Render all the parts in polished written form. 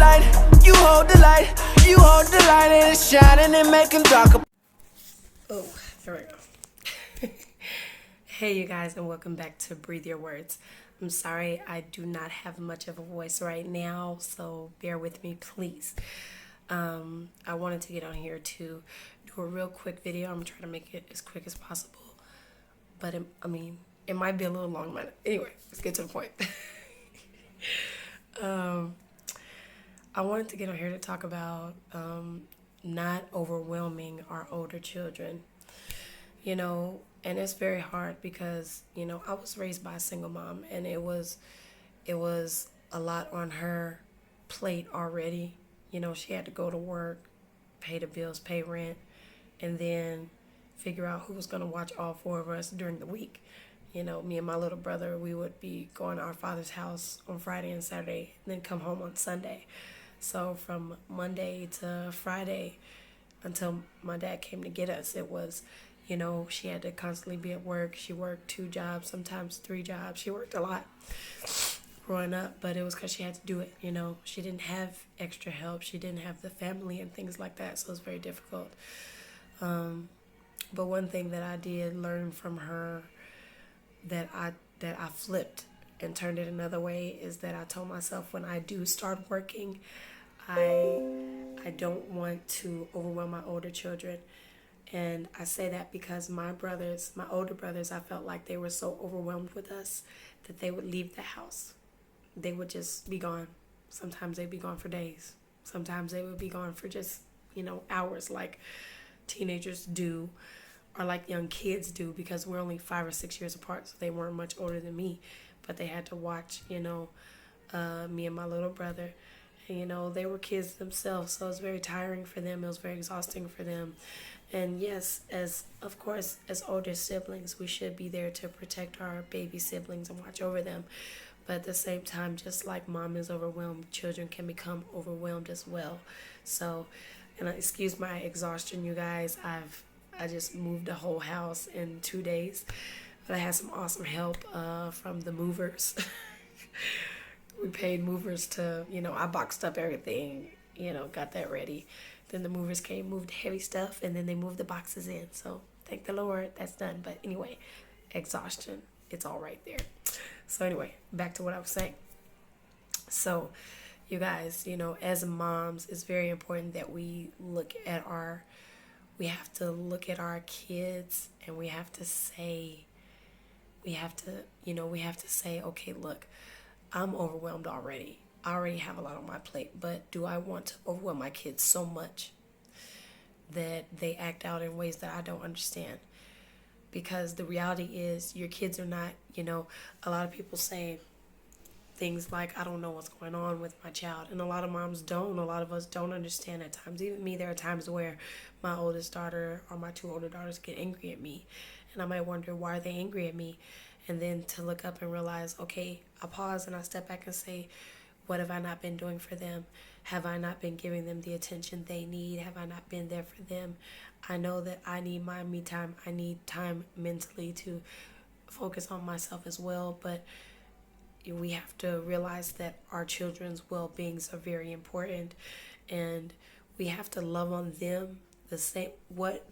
light, you hold the light, you hold the light, and it's shining and making darker. Oh, there we go. Hey, you guys, and welcome back to Breathe Your Words. I'm sorry I do not have much of a voice right now, so bear with me, please. I wanted to get on here to do a real quick video. I'm trying to make it as quick as possible, but it might be a little long. Anyway, let's get to the point. I wanted to get on here to talk about not overwhelming our older children. And it's very hard because, I was raised by a single mom, and it was a lot on her plate already. She had to go to work, pay the bills, pay rent, and then figure out who was going to watch all four of us during the week. Me and my little brother, we would be going to our father's house on Friday and Saturday, and then come home on Sunday. So from Monday to Friday until my dad came to get us, it was, she had to constantly be at work. She worked 2 jobs, sometimes 3 jobs. She worked a lot growing up, but it was because she had to do it. She didn't have extra help. She didn't have the family and things like that, so it was very difficult. But one thing that I did learn from her that I flipped and turned it another way is that I told myself when I do start working, I don't want to overwhelm my older children. And I say that because my older brothers, I felt like they were so overwhelmed with us that they would leave the house. They would just be gone. Sometimes they'd be gone for days. Sometimes they would be gone for just, hours, like teenagers do, or like young kids do, because we're only 5 or 6 years apart, so they weren't much older than me. But they had to watch, me and my little brother. And, they were kids themselves, so it was very tiring for them. It was very exhausting for them. And yes, as older siblings, we should be there to protect our baby siblings and watch over them. But at the same time, just like mom is overwhelmed, children can become overwhelmed as well. So, and excuse my exhaustion, you guys. I just moved the whole house in 2 days. But I had some awesome help from the movers. We paid movers to, I boxed up everything, got that ready. Then the movers came, moved heavy stuff, and then they moved the boxes in. So thank the Lord, that's done. But anyway, exhaustion, it's all right there. So anyway, back to what I was saying. So you guys, as moms, it's very important that we have to look at our kids, and we have to say, okay, look, I'm overwhelmed already. I already have a lot on my plate, but do I want to overwhelm my kids so much that they act out in ways that I don't understand? Because the reality is your kids are not, a lot of people say things like, I don't know what's going on with my child. And a lot of moms don't. A lot of us don't understand at times. Even me, there are times where my oldest daughter or my 2 older daughters get angry at me. And I might wonder, why are they angry at me? And then to look up and realize, okay, I pause and I step back and say, what have I not been doing for them? Have I not been giving them the attention they need? Have I not been there for them? I know that I need my me time. I need time mentally to focus on myself as well. But we have to realize that our children's well-beings are very important. And we have to love on them the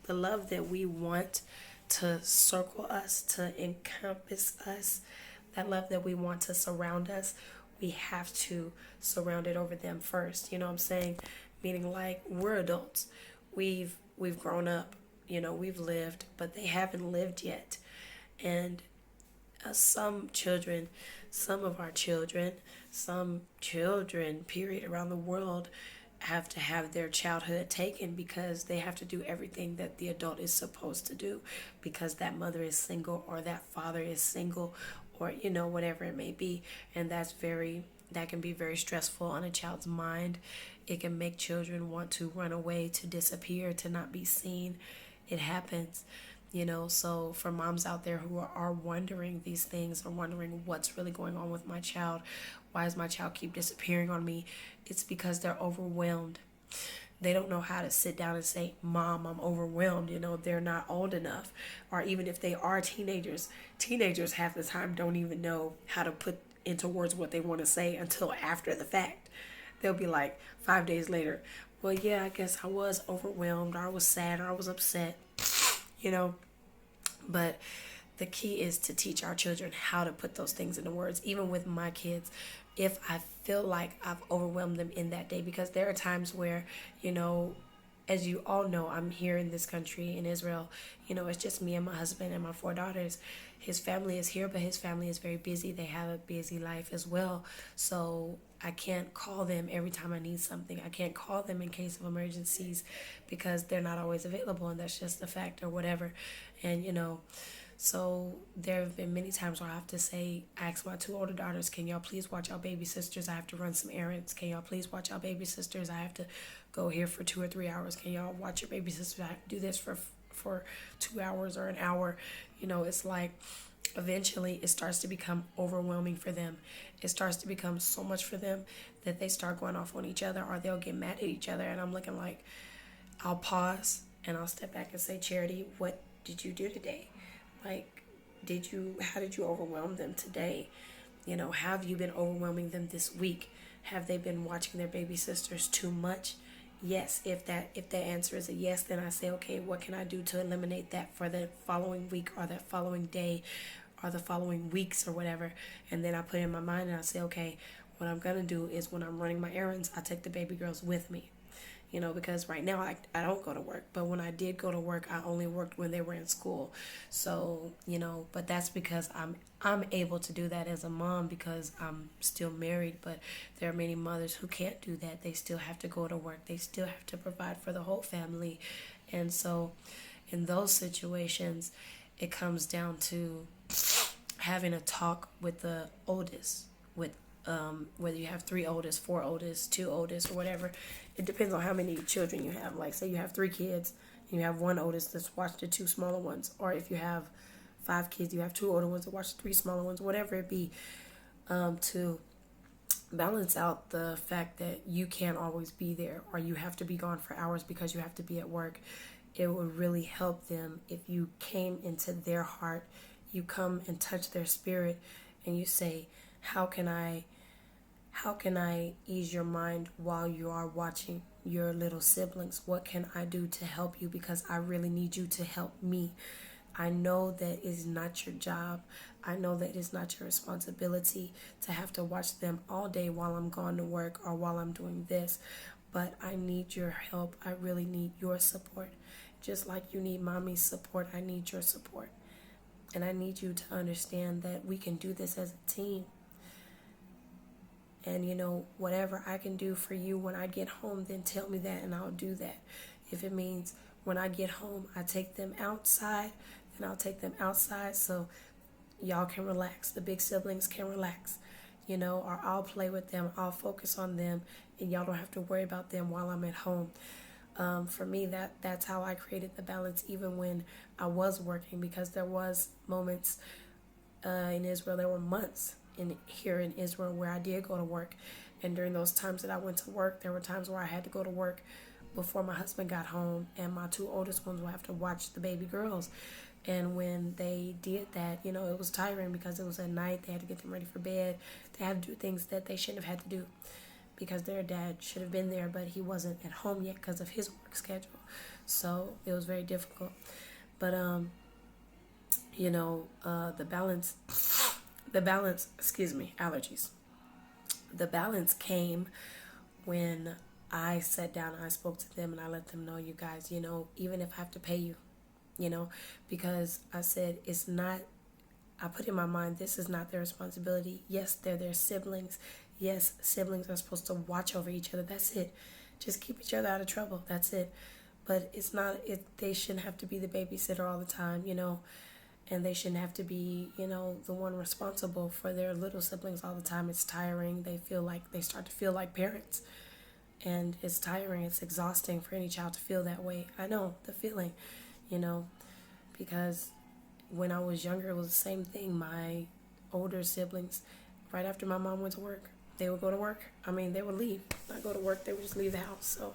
love that we want to circle us, to encompass us, that love that we want to surround us. We have to surround it over them first. You know what I'm saying? Meaning, like, we're adults. We've grown up. We've lived, but they haven't lived yet. And some children, period, around the world have to have their childhood taken because they have to do everything that the adult is supposed to do because that mother is single or that father is single or whatever it may be. And that can be very stressful on a child's mind. It can make children want to run away, to disappear, to not be seen. It happens. So for moms out there who are wondering these things or wondering what's really going on with my child, why does my child keep disappearing on me? It's because they're overwhelmed. They don't know how to sit down and say, Mom, I'm overwhelmed. They're not old enough. Or even if they are teenagers half the time don't even know how to put into words what they want to say until after the fact. They'll be like 5 days later, well, yeah, I guess I was overwhelmed, or I was sad, or I was upset, you know. But the key is to teach our children how to put those things into words. Even with my kids, if I feel like I've overwhelmed them in that day, because there are times where, you know, as you all know, I'm here in this country in Israel. You know, it's just me and my husband and my 4 daughters. His family is here, but his family is very busy. They have a busy life as well. So I can't call them every time I need something. I can't call them in case of emergencies because they're not always available, and that's just a fact or whatever. And, you know, so there have been many times where I have to say, I ask my 2 older daughters, can y'all please watch our baby sisters? I have to run some errands. Can y'all please watch our baby sisters? I have to go here for 2 or 3 hours. Can y'all watch your baby sisters? I have to do this for 2 hours or an hour. You know, it's like eventually it starts to become overwhelming for them. It starts to become so much for them that they start going off on each other, or they'll get mad at each other. And I'm looking like, I'll pause and I'll step back and say, Charity, what did you do today? Like, how did you overwhelm them today? You know, have you been overwhelming them this week? Have they been watching their baby sisters too much? Yes. If the answer is a yes, then I say, okay, what can I do to eliminate that for the following week or that following day or the following weeks or whatever? And then I put it in my mind and I say, okay, what I'm gonna do is when I'm running my errands, I take the baby girls with me. You know, because right now I don't go to work. But when I did go to work, I only worked when they were in school. So, you know, but that's because I'm able to do that as a mom because I'm still married. But there are many mothers who can't do that. They still have to go to work. They still have to provide for the whole family. And so in those situations, it comes down to having a talk with the oldest, with whether you have 3 oldest, 4 oldest, 2 oldest, or whatever. It depends on how many children you have. Like, say you have 3 kids, and you have 1 oldest that's watch the 2 smaller ones. Or if you have 5 kids, you have 2 older ones that watch the 3 smaller ones. Whatever it be, to balance out the fact that you can't always be there, or you have to be gone for hours because you have to be at work. It would really help them if you came into their heart, you come and touch their spirit, and you say, how can I ease your mind while you are watching your little siblings? What can I do to help you? Because I really need you to help me. I know that it's not your job. I know that it's not your responsibility to have to watch them all day while I'm gone to work or while I'm doing this. But I need your help. I really need your support. Just like you need mommy's support, I need your support. And I need you to understand that we can do this as a team. And, you know, whatever I can do for you when I get home, then tell me that and I'll do that. If it means when I get home, I take them outside, then I'll take them outside so y'all can relax. The big siblings can relax, you know, or I'll play with them. I'll focus on them and y'all don't have to worry about them while I'm at home. For me, that's how I created the balance even when I was working, because there was moments in Israel, there were months here in Israel where I did go to work, and during those times that I went to work, there were times where I had to go to work before my husband got home, and my 2 oldest ones would have to watch the baby girls. And when they did that, you know, it was tiring because it was at night. They had to get them ready for bed. They had to do things that they shouldn't have had to do because their dad should have been there, but he wasn't at home yet because of his work schedule. So it was very difficult. But you know, the balance, allergies. The balance came when I sat down and I spoke to them and I let them know, you guys, you know, even if I have to pay you, you know, because I said it's not, I put in my mind, this is not their responsibility. Yes, they're their siblings. Yes, siblings are supposed to watch over each other. That's it. Just keep each other out of trouble. That's it. But it's not, they shouldn't have to be the babysitter all the time, you know. And they shouldn't have to be, you know, the one responsible for their little siblings all the time. It's tiring. They start to feel like parents. And it's tiring. It's exhausting for any child to feel that way. I know the feeling, you know, because when I was younger, it was the same thing. My older siblings, right after my mom went to work, they would go to work. I mean, they would leave, not go to work. They would just leave the house. So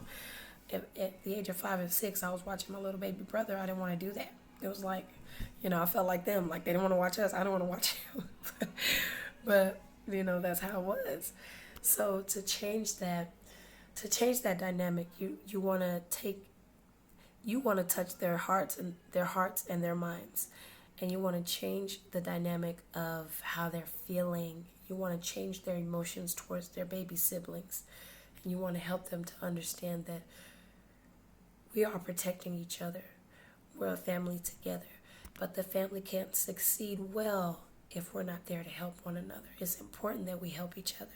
at the age of 5 and 6, I was watching my little baby brother. I didn't want to do that. It was like, you know, I felt like them. Like, they didn't want to watch us. I don't want to watch him. But, you know, that's how it was. So to change that dynamic, you want to touch their hearts and their minds, and you want to change the dynamic of how they're feeling. You want to change their emotions towards their baby siblings, and you want to help them to understand that we are protecting each other. We're a family together, but the family can't succeed well if we're not there to help one another. It's important that we help each other.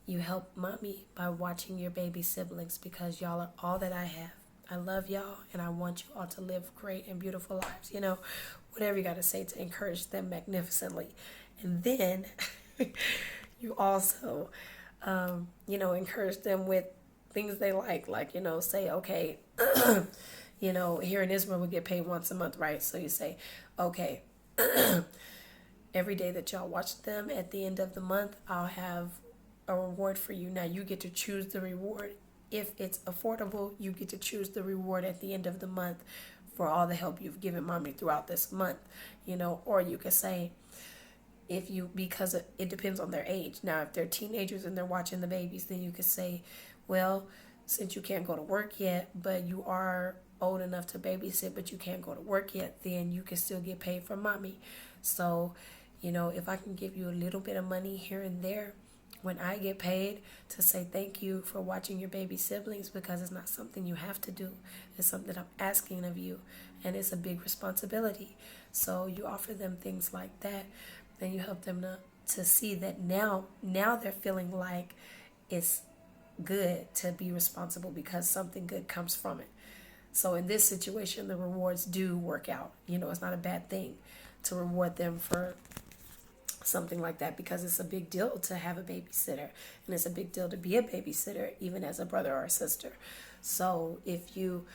You help mommy by watching your baby siblings because y'all are all that I have. I love y'all and I want you all to live great and beautiful lives. Whatever you got to say to encourage them magnificently. And then you also, encourage them with things they like, say, okay, here in Israel we get paid once a month, right? So you say, okay, every day that y'all watch them at the end of the month, I'll have a reward for you. Now you get to choose the reward. If it's affordable, you get to choose the reward at the end of the month for all the help you've given mommy throughout this month, or you could say, because it depends on their age. Now, if they're teenagers and they're watching the babies, then you could say, well, since you can't go to work yet, but you are old enough to babysit, but you can't go to work yet, then you can still get paid from mommy. So, if I can give you a little bit of money here and there, when I get paid, to say thank you for watching your baby siblings, because it's not something you have to do. It's something I'm asking of you, and it's a big responsibility. So you offer them things like that, and you help them to see that now they're feeling like it's good to be responsible because something good comes from it. So in this situation, the rewards do work out. It's not a bad thing to reward them for something like that, because it's a big deal to have a babysitter, and it's a big deal to be a babysitter, even as a brother or a sister. So if you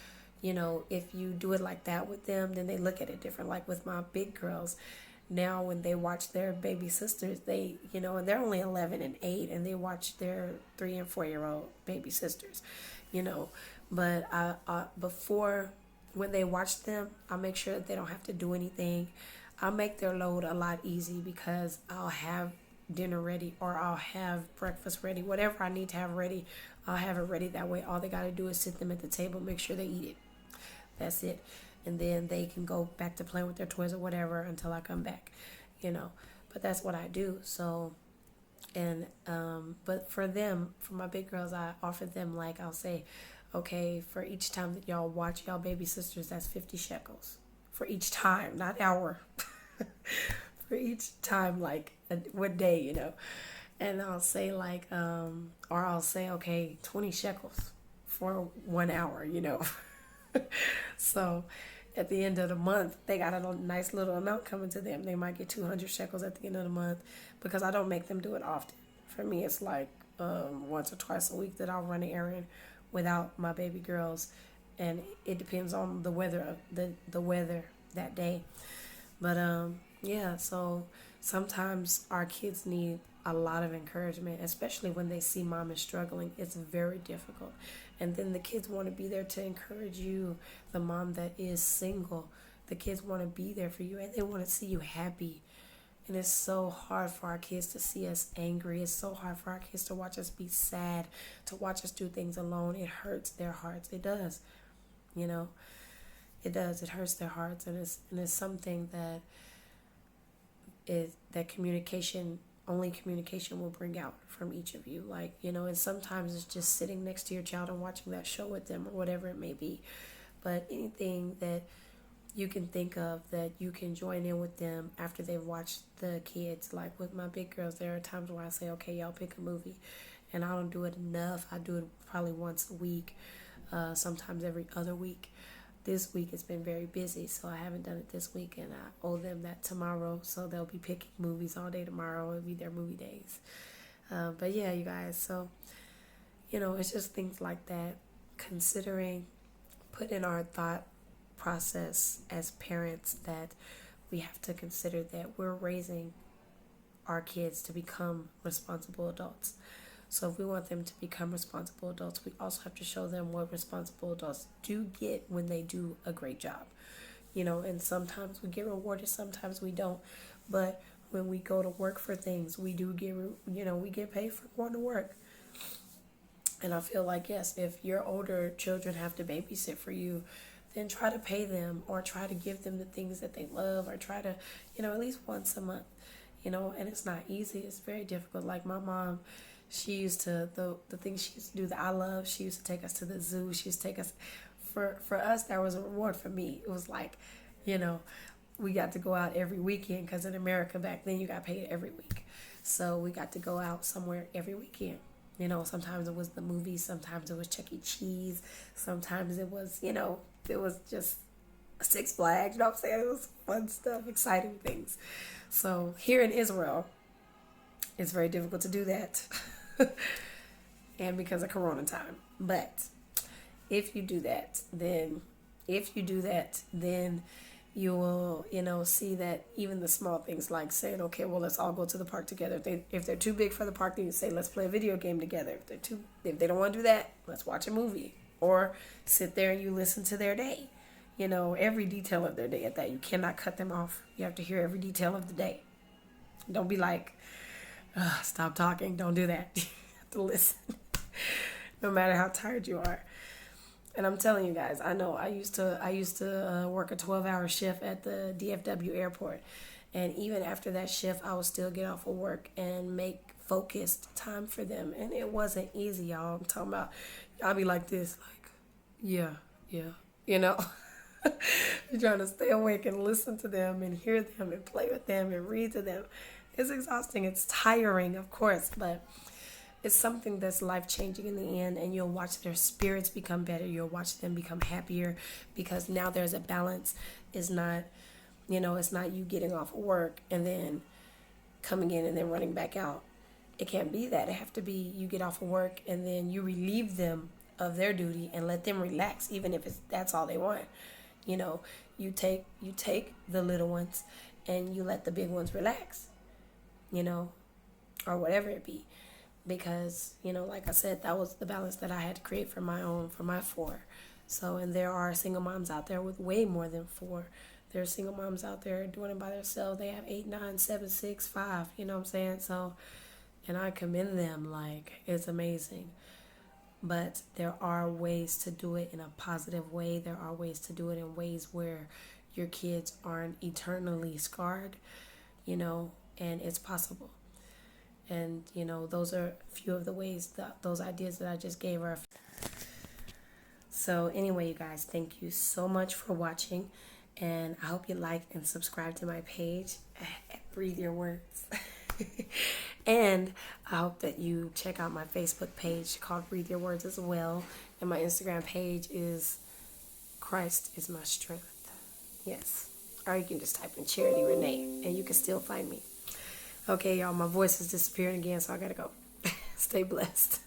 do it like that with them, then they look at it different. Like with my big girls, now when they watch their baby sisters, they, and they're only 11 and 8, and they watch their 3 and 4-year-old baby sisters, but before, when they watch them, I make sure that they don't have to do anything. I'll make their load a lot easy, because I'll have dinner ready, or I'll have breakfast ready. Whatever I need to have ready, I'll have it ready. That way all they got to do is sit them at the table, make sure they eat it. That's it. And then they can go back to playing with their toys or whatever until I come back, But that's what I do. So, and but for my big girls, I offer them, like, I'll say, okay, for each time that y'all watch y'all baby sisters, that's 50 shekels. For each time, not hour. For each time, like what day, And I'll say or I'll say, okay, 20 shekels for 1 hour, So at the end of the month, they got a nice little amount coming to them. They might get 200 shekels at the end of the month, because I don't make them do it often. For me, it's like once or twice a week that I'll run an errand without my baby girls. And it depends on the weather the weather that day. But yeah, so sometimes our kids need a lot of encouragement, especially when they see mom is struggling. It's very difficult. And then the kids want to be there to encourage you, the mom that is single. The kids want to be there for you, and they want to see you happy. And it's so hard for our kids to see us angry. It's so hard for our kids to watch us be sad, to watch us do things alone. It hurts their hearts. It does. It does. It hurts their hearts, and it's something that communication will bring out from each of you. And sometimes it's just sitting next to your child and watching that show with them, or whatever it may be. But anything that you can think of that you can join in with them after they've watched the kids. Like with my big girls, there are times where I say, okay, y'all pick a movie, and I don't do it enough. I do it probably once a week, sometimes every other week. This week it's been very busy, so I haven't done it this week, and I owe them that tomorrow, so they'll be picking movies all day tomorrow. It'll be their movie days. But yeah, you guys, so, it's just things like that. Put in our thought process as parents that we have to consider that we're raising our kids to become responsible adults. So if we want them to become responsible adults, we also have to show them what responsible adults do get when they do a great job. And sometimes we get rewarded, sometimes we don't. But when we go to work for things, we do get, we get paid for going to work. And I feel like, yes, if your older children have to babysit for you, then try to pay them or try to give them the things that they love, or try to, at least once a month, and it's not easy. It's very difficult. Like my mom, she used to, the things she used to do that I love, she used to take us to the zoo. She used to take us, for us, that was a reward. For me, it was like, we got to go out every weekend, because in America back then you got paid every week. So we got to go out somewhere every weekend. Sometimes it was the movies, sometimes it was Chuck E. Cheese, sometimes it was, it was just Six Flags, what I'm saying? It was fun stuff, exciting things. So here in Israel, it's very difficult to do that. And because of Corona time. But if you do that, then you will, see that even the small things, like saying, okay, well, let's all go to the park together. If they're too big for the park, then you say, let's play a video game together. If they don't want to do that, let's watch a movie, or sit there and you listen to their day. Every detail of their day at that. You cannot cut them off. You have to hear every detail of the day. Don't be like, stop talking. Don't do that. You have to listen, no matter how tired you are. And I'm telling you guys, I know I used to work a 12-hour shift at the DFW airport. And even after that shift, I would still get off of work and make focused time for them. And it wasn't easy, y'all. I'm talking about, I'll be like this, like, yeah. You're trying to stay awake and listen to them and hear them and play with them and read to them. It's exhausting. It's tiring, of course, but it's something that's life-changing in the end, and you'll watch their spirits become better. You'll watch them become happier, because now there's a balance. It's not, it's not you getting off of work and then coming in and then running back out. It can't be that. It have to be you get off of work and then you relieve them of their duty and let them relax, even if that's all they want. You take the little ones and you let the big ones relax, or whatever it be. Because, like I said, that was the balance that I had to create for my 4. So, and there are single moms out there with way more than 4. There are single moms out there doing it by themselves. They have 8, 9, 7, 6, 5, you know what I'm saying? So, and I commend them, like, it's amazing. But there are ways to do it in a positive way. There are ways to do it in ways where your kids aren't eternally scarred, and it's possible. And, those are a few of the ways, those ideas that I just gave are. So anyway, you guys, thank you so much for watching. And I hope you like and subscribe to my page at Breathe Your Words. And I hope that you check out my Facebook page called Breathe Your Words as well. And my Instagram page is Christ is My Strength. Yes. Or you can just type in Charity Renee and you can still find me. Okay, y'all, my voice is disappearing again, so I gotta go. Stay blessed.